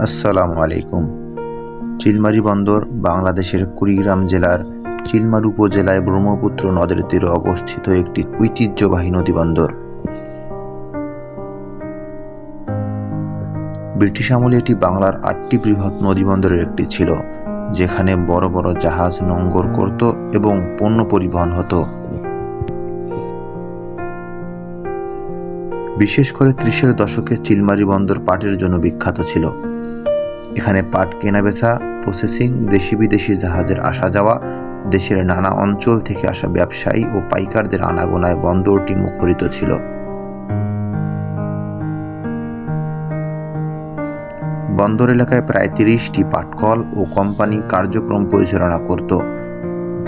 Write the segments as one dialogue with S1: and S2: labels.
S1: আসসালামু আলাইকুম। চিলমারী বন্দর বাংলাদেশের কুড়িগ্রাম জেলার চিলমারী উপজেলায় ব্রহ্মপুত্র নদের তীরে অবস্থিত একটি ঐতিহ্যবাহী নদীবন্দর। ব্রিটিশ আমলে এটি বাংলার 8টি বৃহৎ নদীবন্দরের একটি ছিল, যেখানে বড় বড় জাহাজ নোঙর করত এবং পণ্য পরিবহন হতো। বিশেষ করে 30-এর দশকে চিলমারী বন্দর পাটের জন্য বিখ্যাত ছিল। এখানে পাট কেনাবেচা, প্রসেসিং, দেশি বিদেশি জাহাজের আসা যাওয়া, দেশের নানা অঞ্চল থেকে আসা ব্যবসায়ী ও পাইকারদের আনাগোনায় বন্দরটি মুখরিত ছিল। বন্দর এলাকায় প্রায় 30টি পাটকল ও কোম্পানি কার্যক্রম পরিচালনা করত,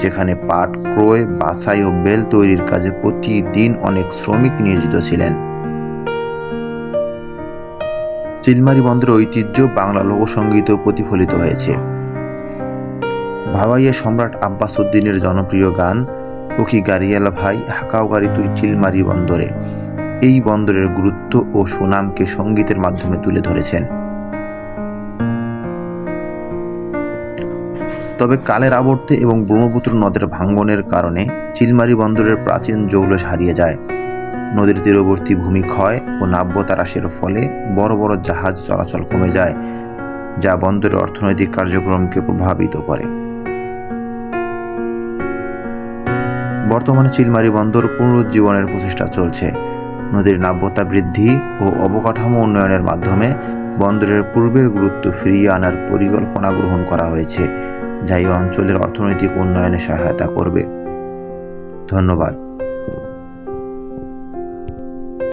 S1: যেখানে পাট ক্রয়, বাছাই ও বেল তৈরির কাজে প্রতিদিন অনেক শ্রমিক নিয়োজিত ছিলেন। চিলমারী বন্দরের ঐতিহ্য বাংলা লোকসঙ্গীতেও প্রতিফলিত হয়েছে। ভাওয়াইয়া সম্রাট আব্বাস উদ্দিনের জনপ্রিয় গান "ওকি গাড়িওয়ালা ভাই হাকাও গাড়ি তুই চিলমারী বন্দরে" এই বন্দরের গুরুত্ব ও সুনামকে সঙ্গীতের মাধ্যমে তুলে ধরেছেন। তবে কালের আবর্তে এবং ব্রহ্মপুত্র নদের ভাঙ্গনের কারণে চিলমারী বন্দরের প্রাচীন জৌলস হারিয়ে যায়। নদীর তীরবর্তী ভূমি ক্ষয় ও নাব্যতা হ্রাসের ফলে বড় বড় জাহাজ চলাচল কমে যায়, যা বন্দরের অর্থনৈতিক কার্যক্রমকে প্রভাবিত করে। বর্তমানে চিলমারী বন্দর পুনরুজ্জীবনের প্রচেষ্টা চলছে। নদীর নাব্যতা বৃদ্ধি ও অবকাঠামো উন্নয়নের মাধ্যমে বন্দরের পূর্বের গুরুত্ব ফিরিয়ে আনার পরিকল্পনা গ্রহণ করা হয়েছে, যা এই অঞ্চলের অর্থনৈতিক উন্নয়নে সহায়তা করবে। ধন্যবাদ।